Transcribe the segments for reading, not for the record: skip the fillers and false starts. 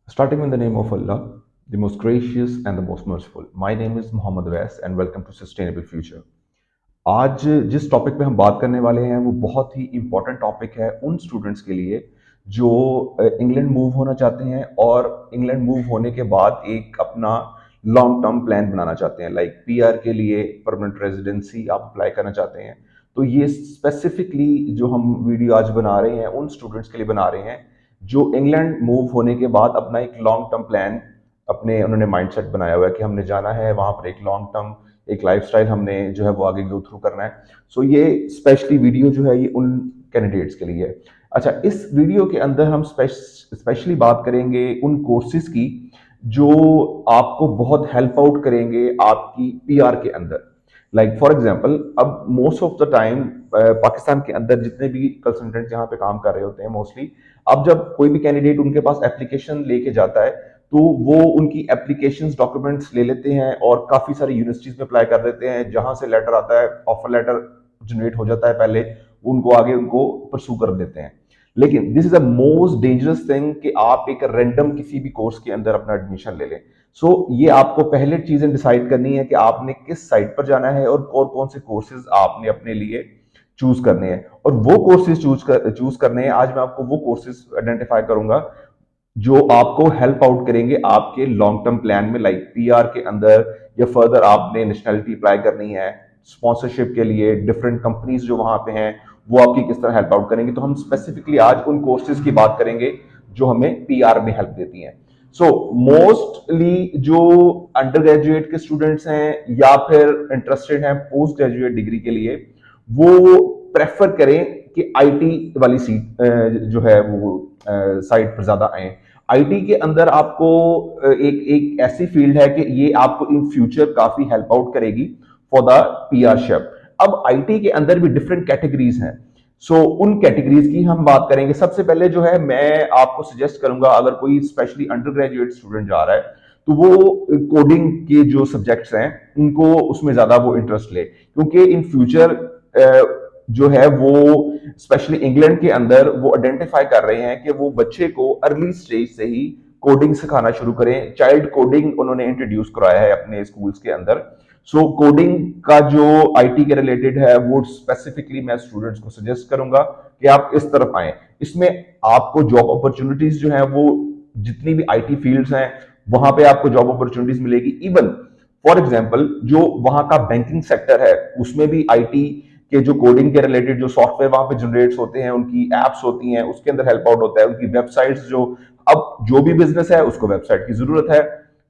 Starting in the name of Allah, the most gracious and the most merciful. My name is Mohammed Wais and welcome to Sustainable Future. आज जिस topic पे हम बात करने वाले हैं वो बहुत ही इम्पोर्टेंट टॉपिक है उन स्टूडेंट्स के लिए जो इंग्लैंड मूव होना चाहते हैं और इंग्लैंड मूव होने के बाद एक अपना लॉन्ग टर्म प्लान बनाना चाहते हैं, लाइक पीआर के लिए परमानेंट रेजिडेंसी आप अप्लाई करना चाहते हैं। तो ये स्पेसिफिकली जो हम वीडियो आज बना रहे हैं उन स्टूडेंट्स के लिए बना रहे हैं जो इंग्लैंड मूव होने के बाद अपना एक लॉन्ग टर्म प्लान अपने उन्होंने माइंडसेट बनाया हुआ है कि हमने जाना है वहां पर एक लॉन्ग टर्म एक लाइफस्टाइल हमने जो है वो आगे गो थ्रू करना है। सो ये स्पेशली वीडियो जो है ये उन कैंडिडेट्स के लिए है। अच्छा, इस वीडियो के अंदर हम स्पेशली बात करेंगे उन कोर्सेज की जो आपको बहुत हेल्प आउट करेंगे आपकी पीआर के अंदर। लाइक फॉर एग्जांपल, अब most of the time Pakistan के अंदर जितने भी कंसल्टेंट यहाँ पे काम कर रहे होते हैं मोस्टली, अब जब कोई भी कैंडिडेट उनके पास एप्लीकेशन लेके जाता है तो वो उनकी एप्लीकेशंस डॉक्यूमेंट्स ले लेते हैं और काफ़ी सारी यूनिवर्सिटीज़ में अप्लाई कर देते हैं, जहां से लेटर आता है, ऑफर लेटर जनरेट हो जाता है, पहले उनको आगे उनको परसू कर देते हैं। लेकिन this is a most dangerous thing कि आप एक रैंडम किसी भी कोर्स के अंदर अपना एडमिशन ले लें। ये आपको पहले चीजें डिसाइड करनी है कि आपने किस साइट पर जाना है और कौन से कोर्सेज आपने अपने लिए चूज करने हैं और वो कोर्सेज चूज करने हैं। आज मैं आपको वो कोर्सेज आइडेंटिफाई करूंगा जो आपको हेल्प आउट करेंगे आपके लॉन्ग टर्म प्लान में, लाइक पीआर के अंदर या फर्दर आपने नेशनैलिटी अप्लाई करनी है, स्पॉन्सरशिप के लिए डिफरेंट कंपनीज जो वहां पे हैं वो आपकी किस तरह हेल्प आउट करेंगे। तो हम स्पेसिफिकली आज उन कोर्सेज की बात करेंगे जो हमें पीआर में हेल्प देती हैं। मोस्टली जो अंडर ग्रेजुएट के स्टूडेंट्स हैं या फिर इंटरेस्टेड हैं पोस्ट ग्रेजुएट डिग्री के लिए, वो प्रेफर करें कि आईटी वाली सीट जो है वो साइट पर ज्यादा आए। आईटी के अंदर आपको एक एक ऐसी फील्ड है कि ये आपको इन फ्यूचर काफी हेल्प आउट करेगी फॉर द पीआरशिप। अब आईटी के अंदर भी डिफरेंट कैटेगरीज हैं। उन कैटेगरीज की हम बात करेंगे। सबसे पहले जो है मैं आपको सजेस्ट करूंगा, अगर कोई स्पेशली अंडर ग्रेजुएट स्टूडेंट जा रहा है तो वो कोडिंग के जो सब्जेक्ट्स हैं उनको उसमें ज्यादा वो इंटरेस्ट ले, क्योंकि इन फ्यूचर जो है वो स्पेशली इंग्लैंड के अंदर वो आइडेंटिफाई कर रहे हैं कि वो बच्चे को अर्ली स्टेज से ही कोडिंग सिखाना शुरू करें। चाइल्ड कोडिंग उन्होंने इंट्रोड्यूस कराया है अपने स्कूल्स के अंदर। कोडिंग का जो आईटी के रिलेटेड है वो स्पेसिफिकली मैं स्टूडेंट्स को सजेस्ट करूंगा कि आप इस तरफ आए। इसमें आपको जॉब अपॉर्चुनिटीज जो है वो जितनी भी आईटी फील्ड्स हैं वहां पे आपको जॉब अपॉर्चुनिटीज मिलेगी। इवन फॉर एग्जांपल जो वहां का बैंकिंग सेक्टर है उसमें भी आईटी के जो कोडिंग के रिलेटेड जो सॉफ्टवेयर वहां पे जनरेट्स होते हैं, उनकी एप्स होती हैं, उसके अंदर हेल्प आउट होता है। उनकी वेबसाइट्स जो, अब जो भी बिजनेस है उसको वेबसाइट की जरूरत है,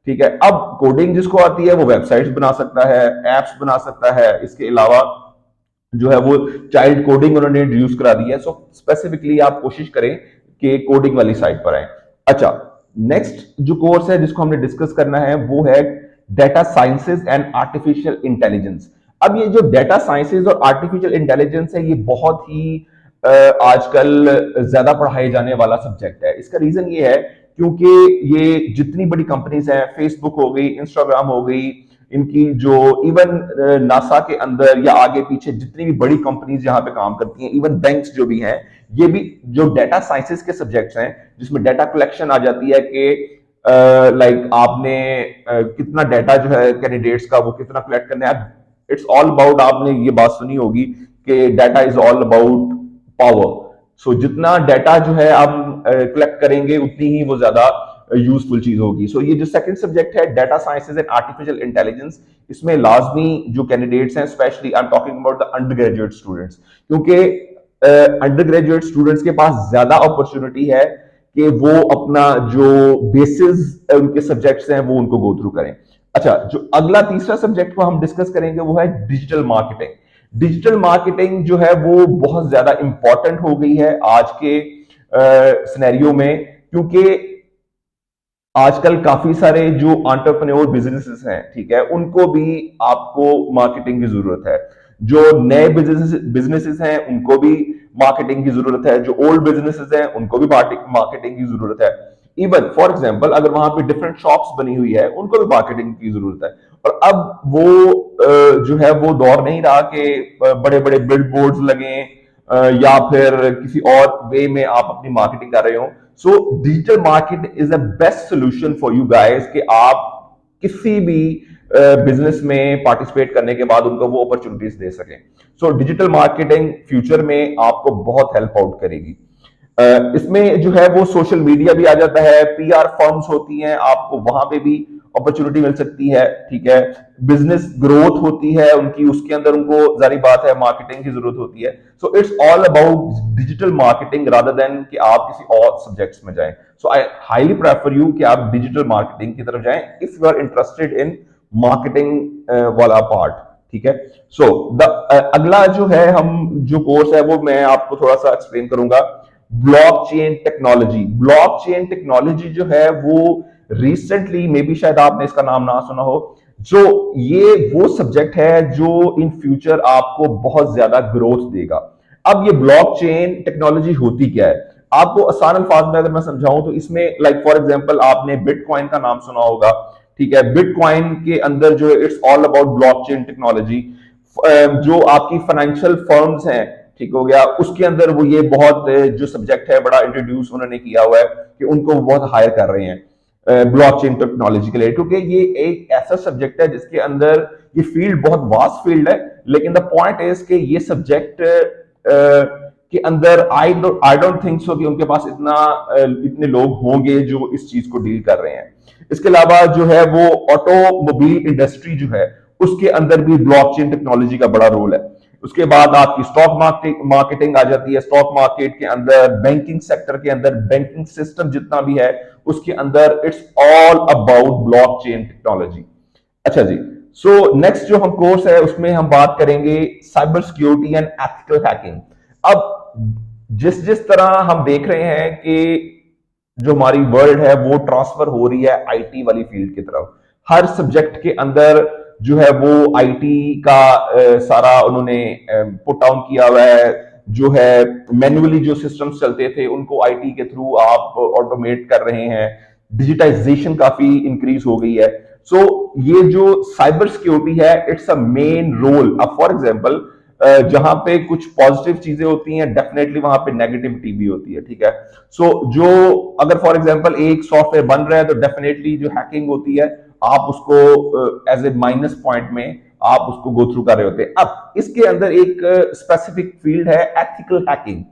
ठीक है। अब कोडिंग जिसको आती है वो वेबसाइट्स बना सकता है, एप्स बना सकता है। इसके अलावा जो है वो चाइल्ड कोडिंग उन्होंने इंट्रोड्यूस करा दी है। स्पेसिफिकली आप कोशिश करें कि कोडिंग वाली साइड पर आए। अच्छा, नेक्स्ट जो कोर्स है जिसको हमने डिस्कस करना है वो है data sciences and artificial intelligence. अब ये जो डेटा साइंसेज और आर्टिफिशियल इंटेलिजेंस है ये बहुत ही आजकल ज्यादा पढ़ाए जाने वाला सब्जेक्ट है। इसका रीजन ये है क्योंकि ये जितनी बड़ी कंपनीज हैं, फेसबुक हो गई, इंस्टाग्राम हो गई, इनकी जो इवन नासा के अंदर या आगे पीछे जितनी भी बड़ी कंपनीज यहाँ पे काम करती हैं, इवन बैंक्स जो भी हैं, ये भी जो डेटा साइंसेस के सब्जेक्ट्स हैं जिसमें डेटा कलेक्शन आ जाती है कि लाइक आपने कितना डाटा जो है कैंडिडेट्स का वो कितना कलेक्ट करना है। इट्स ऑल अबाउट, आपने ये बात सुनी होगी कि data is all about power. जितना डाटा जो है आप कलेक्ट करेंगे उतनी ही वो ज्यादा यूजफुल चीज होगी। ये जो सेकंड सब्जेक्ट है data sciences and artificial intelligence, इसमें लाजमी जो कैंडिडेट्स हैं, specially I am talking about the under graduate students, क्योंकि अंडर ग्रेजुएट स्टूडेंट्स के पास ज्यादा अपॉर्चुनिटी है कि वो अपना जो बेसिस उनके सब्जेक्ट्स हैं वो उनको गो थ्रू करें। अच्छा, जो अगला तीसरा सब्जेक्ट को हम डिस्कस करेंगे वो है डिजिटल मार्केटिंग। डिजिटल मार्केटिंग जो है वो बहुत ज्यादा इंपॉर्टेंट हो गई है आज के सिनेरियो में, क्योंकि आजकल काफी सारे जो एंटरप्रेन्योर बिजनेसेस हैं, ठीक है, उनको भी आपको मार्केटिंग की जरूरत है। जो नए बिजनेसेस हैं उनको भी मार्केटिंग की जरूरत है, जो ओल्ड बिजनेसेस हैं उनको भी मार्केटिंग की जरूरत है। इवन फॉर एग्जांपल अगर वहां पे डिफरेंट शॉप्स बनी हुई है उनको भी मार्केटिंग की जरूरत है। और अब वो जो है वो दौर नहीं रहा कि बड़े बड़े बिल बोर्ड्स लगे या फिर किसी और वे में आप अपनी मार्केटिंग कर रहे हो। So digital market is the best solution for you guys कि आप किसी भी बिजनेस में पार्टिसिपेट करने के बाद उनको वो अपॉर्चुनिटीज दे सकें। सो डिजिटल मार्केटिंग फ्यूचर में आपको बहुत हेल्प आउट करेगी। इसमें जो है वो सोशल मीडिया भी आ जाता है, पीआर फर्म्स होती हैं, आपको वहां पे भी अपॉर्चुनिटी मिल सकती है, ठीक है। बिजनेस ग्रोथ होती है उनकी, उसके अंदर उनको जारी बात है मार्केटिंग की जरूरत होती है। So it's all about digital marketing rather than कि आप किसी और सब्जेक्ट्स में जाएं। So I highly prefer you कि आप डिजिटल मार्केटिंग की तरफ जाएं if you are interested in marketing वाला पार्ट, ठीक है। सो द अगला जो है हम जो कोर्स है वो मैं आपको थोड़ा सा एक्सप्लेन करूंगा। Blockchain technology. ब्लॉकचेन टेक्नोलॉजी जो है वो रिसेंटली, मे बी शायद आपने इसका नाम ना सुना हो, जो ये वो सब्जेक्ट है जो इन फ्यूचर आपको बहुत ज्यादा ग्रोथ देगा। अब ये ब्लॉकचेन टेक्नोलॉजी होती क्या है, आपको आसान अल्फाज में अगर मैं समझाऊं तो इसमें लाइक फॉर एग्जांपल आपने बिटकॉइन का नाम सुना होगा, ठीक है। बिटकॉइन के अंदर जो है it's all about blockchain technology. जो आपकी फाइनेंशियल फर्म्स हैं, ठीक हो गया, उसके अंदर वो ये बहुत जो सब्जेक्ट है बड़ा इंट्रोड्यूस उन्होंने किया हुआ है कि उनको बहुत हायर कर रहे हैं ब्लॉकचेन टेक्नोलॉजी के लिए, क्योंकि ये एक ऐसा सब्जेक्ट है जिसके अंदर ये फील्ड बहुत वास्ट फील्ड है। लेकिन द पॉइंट इज कि ये सब्जेक्ट के अंदर आई डोंट थिंक सो कि उनके पास इतने लोग होंगे जो इस चीज को डील कर रहे हैं। इसके अलावा जो है वो ऑटोमोबाइल इंडस्ट्री जो है उसके अंदर भी ब्लॉकचेन टेक्नोलॉजी का बड़ा रोल है। उसके बाद आपकी स्टॉक मार्केटिंग आ जाती है। स्टॉक मार्केट के अंदर, बैंकिंग सेक्टर के अंदर, बैंकिंग सिस्टम जितना भी है उसके अंदर it's all about blockchain technology. अच्छा जी, सो नेक्स्ट जो हम कोर्स है उसमें हम बात करेंगे cyber security and ethical hacking. अब जिस जिस तरह हम देख रहे हैं कि जो हमारी वर्ल्ड है वो ट्रांसफर हो रही है आईटी वाली फील्ड की तरफ, हर सब्जेक्ट के अंदर जो है वो आईटी का सारा उन्होंने पुट डाउन किया हुआ है। जो है मैन्युअली जो सिस्टम्स चलते थे उनको आईटी के थ्रू आप ऑटोमेट कर रहे हैं। डिजिटाइजेशन काफी इंक्रीज हो गई है। सो ये जो साइबर सिक्योरिटी है इट्स अ मेन रोल। अब फॉर एग्जांपल जहां पे कुछ पॉजिटिव चीजें होती हैं डेफिनेटली वहां पे नेगेटिविटी भी होती है, ठीक है। सो जो अगर फॉर एग्जांपल एक सॉफ्टवेयर बन रहा है तो डेफिनेटली जो हैकिंग होती है आप उसको एज ए माइनस पॉइंट में आप उसको गो थ्रू कर रहे होते हैं। अब इसके अंदर एक स्पेसिफिक फील्ड है एथिकल हैकिंग।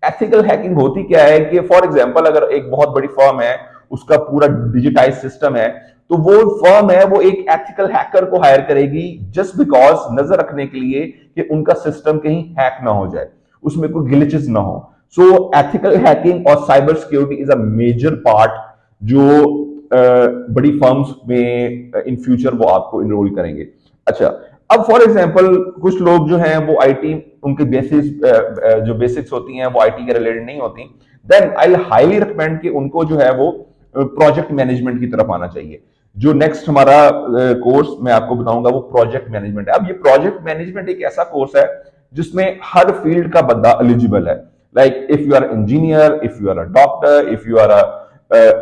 एथिकल हैकिंग होती क्या है कि फॉर एग्जांपल अगर एक बहुत बड़ी फर्म है, उसका पूरा डिजिटाइज सिस्टम है, तो वो फर्म है वो एक एथिकल हैकर को हायर करेगी जस्ट बिकॉज नजर रखने के लिए कि उनका सिस्टम कहीं हैक ना हो जाए, उसमें कोई ग्लिचेस ना हो। सो एथिकल हैकिंग और cyber security is a major part जो बड़ी फर्म्स में इन फ्यूचर वो आपको इनरोल करेंगे। अच्छा, अब फॉर एग्जांपल कुछ लोग जो हैं वो आईटी, उनके जो बेसिक्स होती हैं वो आईटी के रिलेटेड नहीं होती, देन आई हाईली रिकमेंड कि उनको जो है वो प्रोजेक्ट मैनेजमेंट की तरफ आना चाहिए। जो नेक्स्ट हमारा कोर्स मैं आपको बताऊंगा वो प्रोजेक्ट मैनेजमेंट है। अब ये प्रोजेक्ट मैनेजमेंट एक ऐसा कोर्स है जिसमें हर फील्ड का बंदा एलिजिबल है। Like if you are engineer, if you are a doctor, if you are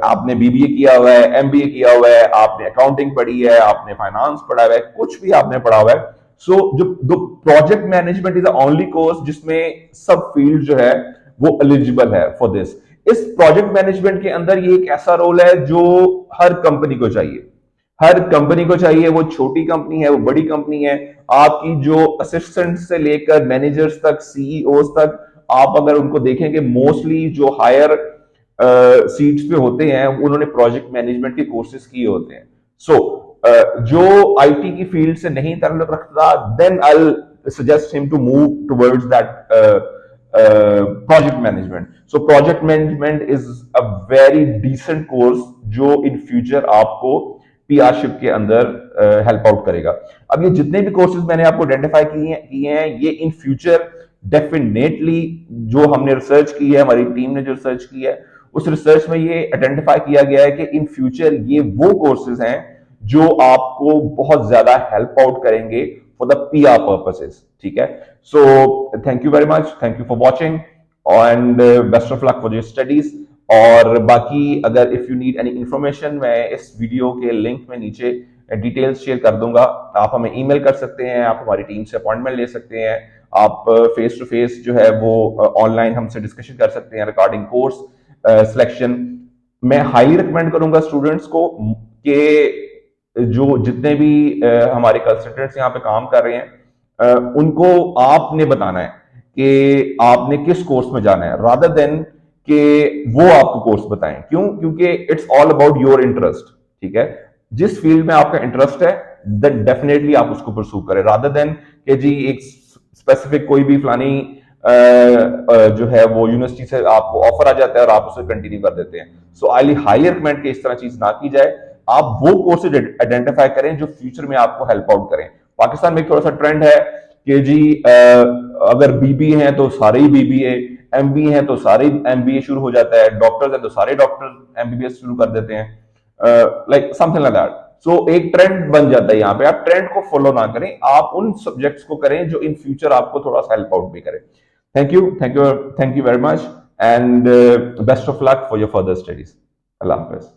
आपने बीबीए किया हुआ है, एमबीए किया हुआ है, आपने अकाउंटिंग पढ़ी है, आपने फाइनेंस पढ़ा हुआ है, कुछ भी आपने पढ़ा हुआ है। सो जो project management is the only course जिसमें सब फील्ड जो है वो एलिजिबल है फॉर दिस। इस प्रोजेक्ट मैनेजमेंट के अंदर ये एक ऐसा रोल है जो हर कंपनी को चाहिए। हर कंपनी को चाहिए, वो छोटी कंपनी है, वो बड़ी कंपनी है। आपकी जो असिस्टेंट से लेकर मैनेजर्स तक, सीईओ तक, आप अगर उनको देखेंगे मोस्टली जो हायर सीट्स पे होते हैं उन्होंने प्रोजेक्ट मैनेजमेंट के कोर्सेज किए होते हैं। सो जो आईटी की फील्ड से नहीं ताल्लुक रखता, then I suggest him to move towards that project management. So project management is a very decent course जो इन फ्यूचर आपको पीआरशिप के अंदर हेल्प आउट करेगा। अब ये जितने भी कोर्सेज मैंने आपको आइडेंटिफाई किए हैं ये इन फ्यूचर डेफिनेटली, जो हमने रिसर्च की है, हमारी टीम ने जो रिसर्च की है उस रिसर्च में ये आइडेंटिफाई किया गया है कि इन फ्यूचर ये वो कोर्सेज हैं जो आपको बहुत ज्यादा हेल्प आउट करेंगे फॉर द पीआर पर्पसेस, ठीक है। So thank you very much, thank you for watching and best of luck for your studies. और बाकी अगर if you need any information, मैं इस वीडियो के लिंक में नीचे डिटेल्स शेयर कर दूंगा। आप हमें ईमेल कर सकते हैं, आप हमारी टीम से अपॉइंटमेंट ले सकते हैं, आप फेस टू फेस जो है वो ऑनलाइन हमसे डिस्कशन कर सकते हैं रिगार्डिंग कोर्स। सिलेक्शन। मैं हाईली रिकमेंड करूंगा स्टूडेंट्स को कि जो जितने भी हमारे कंसल्टेंट्स यहाँ पे काम कर रहे हैं, उनको आपने बताना है कि आपने किस कोर्स में जाना है, रादर देन कि वो आपको कोर्स बताएं। क्यों? क्योंकि it's all about your interest. ठीक है, जिस फील्ड में आपका इंटरेस्ट है देन डेफिनेटली आप उसको परसू करें, रादर देन कि जी एक स्पेसिफिक कोई भी फलानी जो है वो यूनिवर्सिटी से आपको ऑफर आ जाता है और आप उसे कंटिन्यू कर देते हैं। सो आई हाईली रिकमेंड कि इस तरह चीज ना की जाए। आप वो कोर्सेज आइडेंटिफाई करें जो फ्यूचर में आपको हेल्प आउट करें। पाकिस्तान में एक थोड़ा सा ट्रेंड है कि जी अगर बीबी हैं तो सारे ही बीबीए, एमबी हैं तो सारे एमबीए शुरू हो जाता है, डॉक्टर्स हैं तो सारे डॉक्टर एमबीबीएस शुरू कर देते हैं, लाइक समथिंग लाइक दैट। सो एक ट्रेंड बन जाता है यहाँ पे। आप ट्रेंड को फॉलो ना करें, आप उन सब्जेक्ट्स को करें जो इन फ्यूचर आपको थोड़ा सा हेल्प आउट भी करें। Thank you, thank you, thank you very much, and best of luck for your further studies. Allah Hafiz.